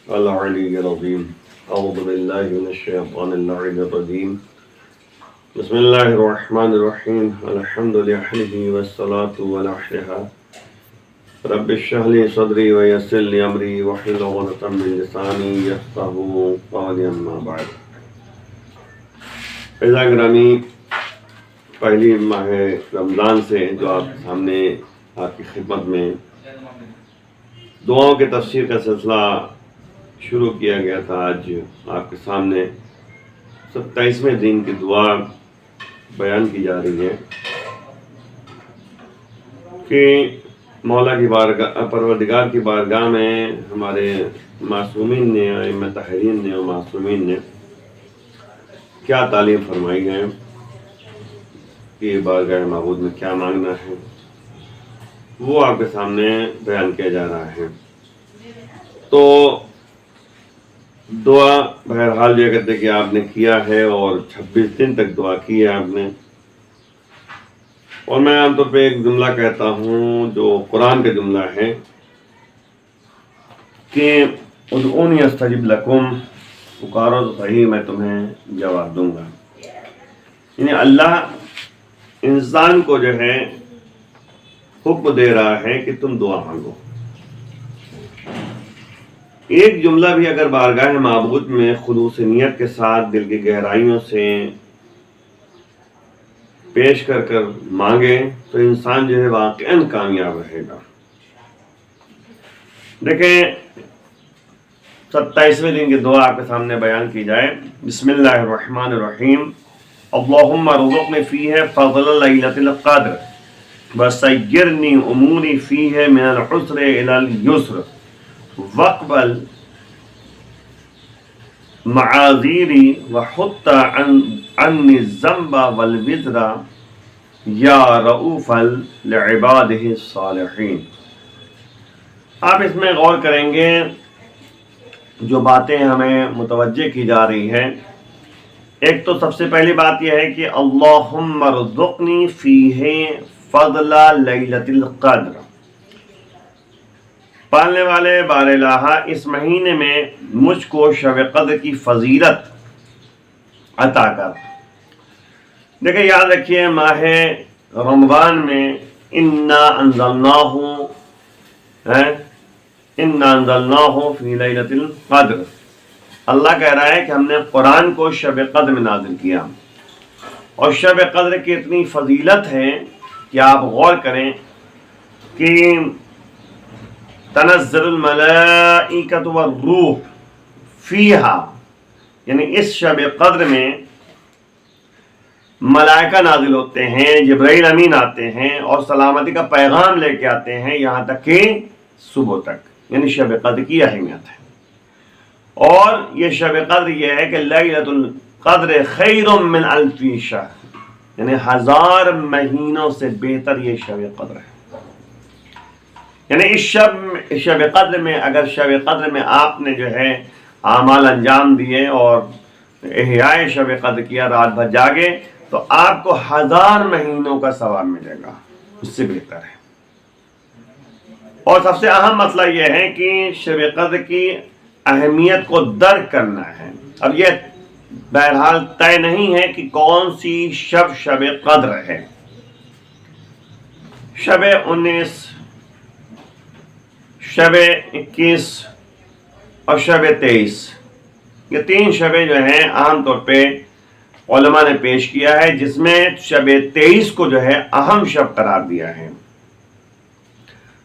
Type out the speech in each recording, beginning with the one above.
العلی العظیم اعوذ باللہ من الشیطان اللعین الرجیم بسم اللہ الرحمن الرحیم الحمد للہ والصلاة والسلام رب اشرح لی صدری ویسر لی امری واحلل عقدۃ من لسانی یفقہوا قولی اما بعد۔ عزیزان گرامی، پہلی ماہ رمضان سے جو آپ کے سامنے آپ کی خدمت میں دعاؤں کے تفسیر کا سلسلہ شروع کیا گیا تھا، آج آپ کے سامنے 27ویں دن کی دعا بیان کی جا رہی ہے کہ مولا کی بارگاہ، پروردگار کی بارگاہ میں ہمارے معصومین نے، ائمہ طاہرین نے اور معصومین نے کیا تعلیم فرمائی ہے کہ بارگاہ معبود میں کیا مانگنا ہے، وہ آپ کے سامنے بیان کیا جا رہا ہے۔ تو دعا بہرحال یہ کہتے کہ آپ نے کیا ہے اور 26 دن تک دعا کی ہے آپ نے، اور میں عام طور پہ ایک جملہ کہتا ہوں جو قرآن کا جملہ ہے کہ ادعونی استجب لکم، پکارو تو صحیح میں تمہیں جواب دوں گا۔ یعنی اللہ انسان کو جو ہے حکم دے رہا ہے کہ تم دعا مانگو۔ ایک جملہ بھی اگر بارگاہ معبود میں خلوص نیت کے ساتھ دل کی گہرائیوں سے پیش کر کر مانگے تو انسان جو ہے واقعاً کامیاب رہے گا۔ دیکھیں 27ویں دن کی دعا آپ کے سامنے بیان کی جائے۔ بسم اللہ الرحمن الرحیم، اللہم ارزقنی فیہ فضل لیلۃ القدر وسیرنی اموری فیہ من العسر الی اليسر واقبل معاذیری وحط عنی الذنب والوزر یا رؤوف لعبادہ الصالحین۔ آپ اس میں غور کریں گے، جو باتیں ہمیں متوجہ کی جا رہی ہیں، ایک تو سب سے پہلی بات یہ ہے کہ اللہم ارزقنی فیہ فضل لیلۃ القدر، پالنے والے بار الہ اس مہینے میں مجھ کو شب قدر کی فضیلت عطا کر۔ دیکھیں یاد رکھیے، ماہ رمضان میں انا انزلناہ فی لیلۃ القدر، اللہ کہہ رہا ہے کہ ہم نے قرآن کو شب قدر میں نازل کیا، اور شب قدر کی اتنی فضیلت ہے کہ آپ غور کریں کہ تنزل الملائکۃ والروح فیہا، یعنی اس شب قدر میں ملائکہ نازل ہوتے ہیں، جبرائیل امین آتے ہیں اور سلامتی کا پیغام لے کے آتے ہیں یہاں تک کہ صبح تک، یعنی شب قدر کی اہمیت ہے۔ اور یہ شب قدر یہ ہے کہ لیلۃ القدر خیر من الف شہر، یعنی 1000 مہینوں سے بہتر یہ شب قدر ہے۔ یعنی اس شب قدر میں، اگر شب قدر میں آپ نے جو ہے اعمال انجام دیے اور احیاء شب قدر کیا، رات بھر جاگے، تو آپ کو 1000 مہینوں کا ثواب ملے گا، اس سے بہتر ہے۔ اور سب سے اہم مسئلہ یہ ہے کہ شب قدر کی اہمیت کو درک کرنا ہے۔ اب یہ بہرحال طے نہیں ہے کہ کون سی شب قدر ہے۔ شب 19، شب 21 اور شب 23، یہ 3 شبیں جو ہیں عام طور پہ علماء نے پیش کیا ہے، جس میں شب 23 کو جو ہے اہم شب قرار دیا ہے۔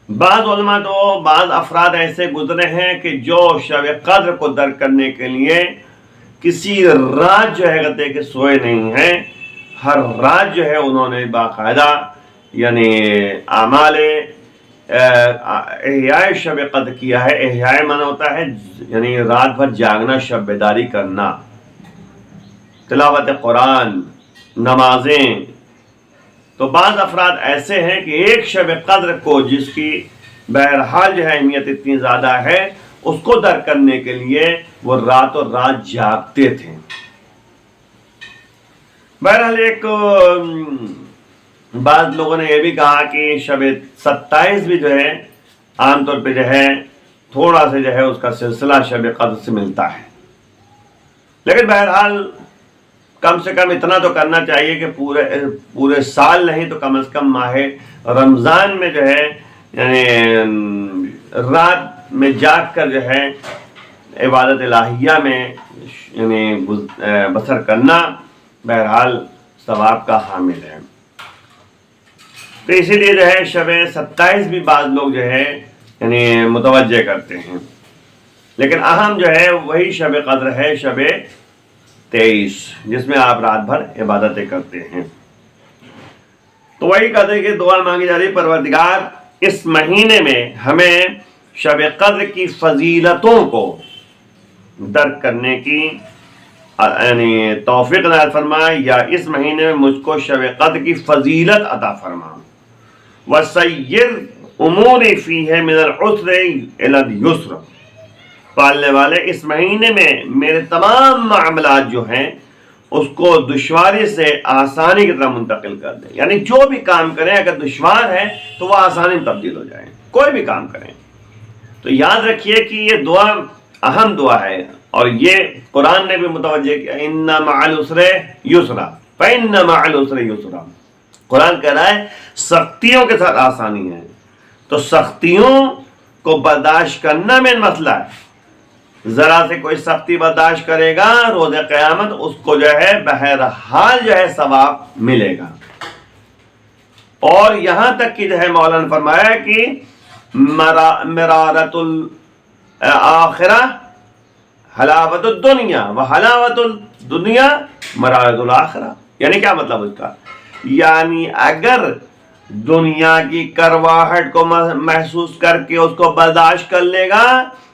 بعض علماء تو، بعض افراد ایسے گزرے ہیں کہ جو شب قدر کو درک کرنے کے لیے کسی رات جو ہے کہتے کہ سوئے نہیں ہیں، ہر رات جو ہے انہوں نے باقاعدہ یعنی اعمال احیاء شب قدر کیا ہے۔ احیاء معنی ہوتا ہے یعنی رات بھر جاگنا، شب بیداری کرنا، تلاوت قرآن، نمازیں۔ تو بعض افراد ایسے ہیں کہ ایک شب قدر کو، جس کی بہرحال جو ہے اہمیت اتنی زیادہ ہے، اس کو درک کرنے کے لیے وہ راتوں رات جاگتے تھے۔ بہرحال ایک بعض لوگوں نے یہ بھی کہا کہ شب 27 بھی جو ہے عام طور پہ جو ہے تھوڑا سے جو ہے اس کا سلسلہ شب قدر سے ملتا ہے، لیکن بہرحال کم سے کم اتنا تو کرنا چاہیے کہ پورے سال نہیں تو کم از کم ماہ رمضان میں جو ہے یعنی رات میں جاگ کر جو ہے عبادت الہیہ میں یعنی بسر کرنا بہرحال ثواب کا حامل ہے۔ تو اسی لیے جو ہے شب 27 بھی بعض لوگ جو ہے یعنی متوجہ کرتے ہیں، لیکن اہم جو ہے وہی شب قدر ہے، شب 23، جس میں آپ رات بھر عبادتیں کرتے ہیں۔ تو وہی قدر کی دعا مانگی جا رہی، پروردگار اس مہینے میں ہمیں شب قدر کی فضیلتوں کو درک کرنے کی یعنی توفیق عنایت فرمائے، یا اس مہینے میں مجھ کو شب قدر کی فضیلت عطا فرما۔ وَسَيِّرْ أُمُورِ فِيهِ مِنَ الْعُسْرِ إِلَى الْيُسْرِ، پالنے والے اس مہینے میں میرے تمام معاملات جو ہیں اس کو دشواری سے آسانی کی طرف منتقل کر دیں، یعنی جو بھی کام کریں اگر دشوار ہے تو وہ آسانی میں تبدیل ہو جائے، کوئی بھی کام کریں۔ تو یاد رکھیے کہ یہ دعا اہم دعا ہے، اور یہ قرآن نے بھی متوجہ کیا، اِنَّ مَعَ الْعُسْرِ يُسْرًا فَإِنَّ مَعَ الْعُسْرِ يُسْرًا، قرآن کہہ رہا ہے سختیوں کے ساتھ آسانی ہے، تو سختیوں کو برداشت کرنا مین مسئلہ ہے۔ ذرا سے کوئی سختی برداشت کرے گا روز قیامت اس کو جو ہے بہرحال جو ہے ثواب ملے گا۔ اور یہاں تک کہ جو ہے مولانا نے فرمایا کہ مرارت الآخرہ حلاوت الدنیا و حلاوت الدنیا مرارت الآخرہ، یعنی کیا مطلب اس کا؟ یعنی اگر دنیا کی کرواہٹ کو محسوس کر کے اس کو برداشت کر لے گا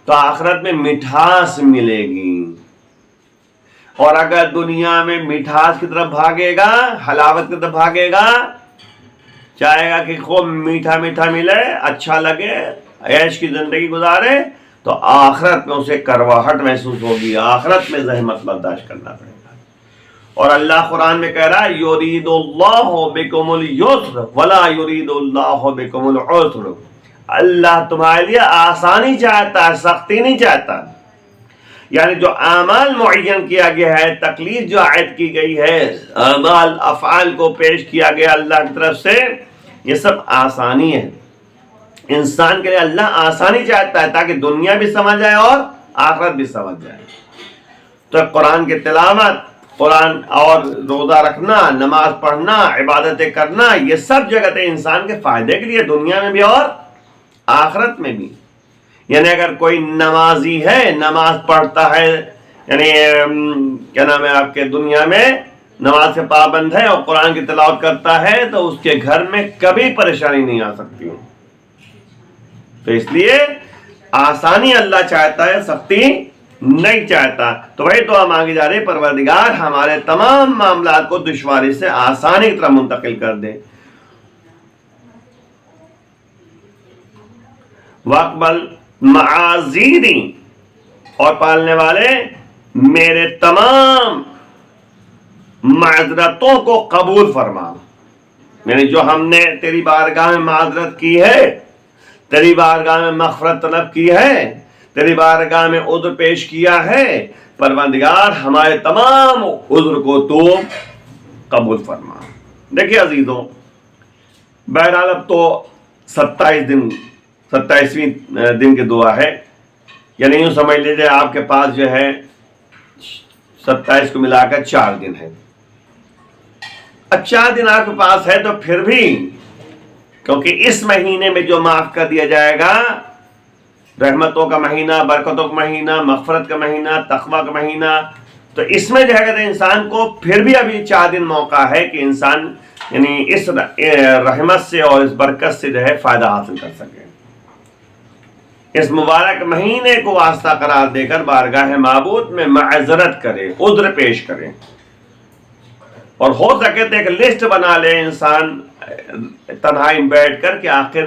تو آخرت میں مٹھاس ملے گی، اور اگر دنیا میں مٹھاس کی طرف بھاگے گا، حلاوت کی طرف بھاگے گا، چاہے گا کہ خوب میٹھا میٹھا ملے، اچھا لگے، عیش کی زندگی گزارے، تو آخرت میں اسے کرواہٹ محسوس ہوگی، آخرت میں زحمت برداشت کرنا پڑے گا۔ اور اللہ قرآن میں کہہ رہا ہے یرید اللہ بکم الیسر ولا یرید اللہ بکم العسر، اللہ تمہارے لیے آسانی چاہتا ہے، سختی نہیں چاہتا۔ یعنی جو اعمال معین کیا گیا ہے، تکلیف جو عائد کی گئی ہے، اعمال افعال کو پیش کیا گیا اللہ کی طرف سے، یہ سب آسانی ہے۔ انسان کے لیے اللہ آسانی چاہتا ہے تاکہ دنیا بھی سمجھ جائے اور آخرت بھی سمجھ جائے۔ تو قرآن کی تلاوت، قرآن اور روزہ رکھنا، نماز پڑھنا، عبادتیں کرنا، یہ سب جگہ انسان کے فائدے کے لیے، دنیا میں بھی اور آخرت میں بھی۔ یعنی اگر کوئی نمازی ہے، نماز پڑھتا ہے، یعنی کیا نام ہے آپ کے دنیا میں نماز سے پابند ہے اور قرآن کی تلاوت کرتا ہے، تو اس کے گھر میں کبھی پریشانی نہیں آ سکتی۔ تو اس لیے آسانی اللہ چاہتا ہے، سختی نہیں چاہتا۔ تو وہی دعا مانگی جا رہی، پروردگار ہمارے تمام معاملات کو دشواری سے آسانی کی طرف منتقل کر دے۔ وَاقْبَلْ مَعَاذِيرِي، اور پالنے والے میرے تمام معذرتوں کو قبول فرما، یعنی جو ہم نے تیری بارگاہ میں معذرت کی ہے، تیری بارگاہ میں مغفرت طلب کی ہے، تیری بارگاہ میں عذر پیش کیا ہے، پروردگار ہمارے تمام عذر کو تو قبول فرما۔ دیکھیے عزیزوں، بہرحال اب تو 27ویں دن کی دعا ہے، یعنی یوں سمجھ لیجیے آپ کے پاس جو ہے 27 کو ملا کر 4 دن ہے۔ اب 4 دن آپ کے پاس ہے تو پھر بھی، کیونکہ اس مہینے میں جو معاف کر دیا جائے گا، رحمتوں کا مہینہ، برکتوں کا مہینہ، مغفرت کا مہینہ، تقویٰ کا مہینہ، تو اس میں جو ہے انسان کو پھر بھی ابھی 4 دن موقع ہے کہ انسان یعنی اس رحمت سے اور اس برکت سے جو ہے فائدہ حاصل کر سکے۔ اس مبارک مہینے کو واسطہ قرار دے کر بارگاہ معبود میں معذرت کرے، عذر پیش کرے، اور ہو سکے تو ایک لسٹ بنا لے انسان تنہائی میں بیٹھ کر کہ آخر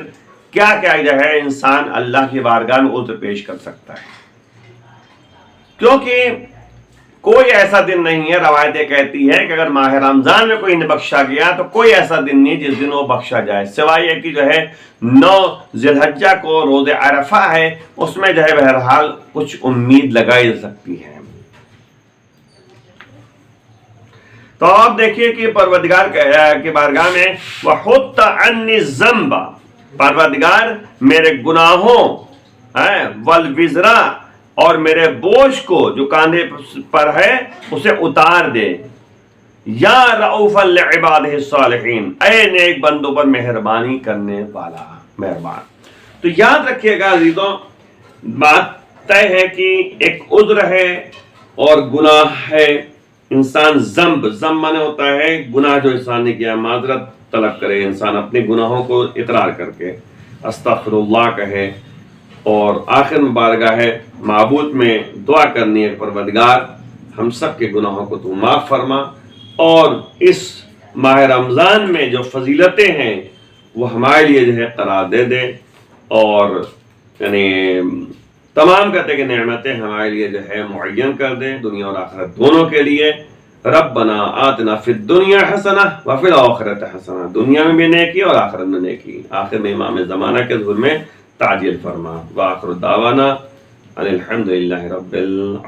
کیا کیا جو ہے انسان اللہ کی بارگاہ میں عذر پیش کر سکتا ہے۔ کیونکہ کوئی ایسا دن نہیں ہے، روایتیں کہتی ہے کہ اگر ماہ رمضان میں کوئی بخشا گیا تو کوئی ایسا دن نہیں جس دن وہ بخشا جائے، سوائے یہ کہ جو ہے 9 ذی الحجہ کو روز عرفہ ہے، اس میں جو ہے بہرحال کچھ امید لگائی جا سکتی ہے۔ تو آپ دیکھیے کہ پروردگار کے بارگاہ میں وَحُطَّ عَنِّ الذَّنبَ، پروردگار میرے گناہوں والوزرا اور میرے بوجھ کو جو کاندھے پر ہے اسے اتار دے، یا رؤوفا لعبادہ الصالحین، اے نیک بندوں پر مہربانی کرنے والا مہربان۔ تو یاد رکھیے گا عزیزوں، بات طے ہے کہ ایک عذر ہے اور گناہ ہے۔ انسان ذنب مانے ہوتا ہے گناہ جو انسان نے کیا، معذرت طلب کرے انسان اپنے گناہوں کو اقرار کر کے استغفر اللہ کہے، اور آخر میں بارگاہ ہے معبود میں دعا کرنی ہے، پروردگار ہم سب کے گناہوں کو تو معاف فرما، اور اس ماہ رمضان میں جو فضیلتیں ہیں وہ ہمارے لیے جو ہے قرار دے دے، اور یعنی تمام کہتے کہ نعمتیں ہمارے لیے جو ہے معین کر دے، دنیا اور آخرت دونوں کے لیے۔ ربنا آتنا فی الدنیا حسنہ وفی الآخرۃ حسنہ، دنیا میں بھی نیکی اور آخرت میں نیکی۔ آخر میں امام زمانہ کے ظہور میں تعجیل فرما۔ وآخر دعوانا ان الحمد للہ رب العالمین۔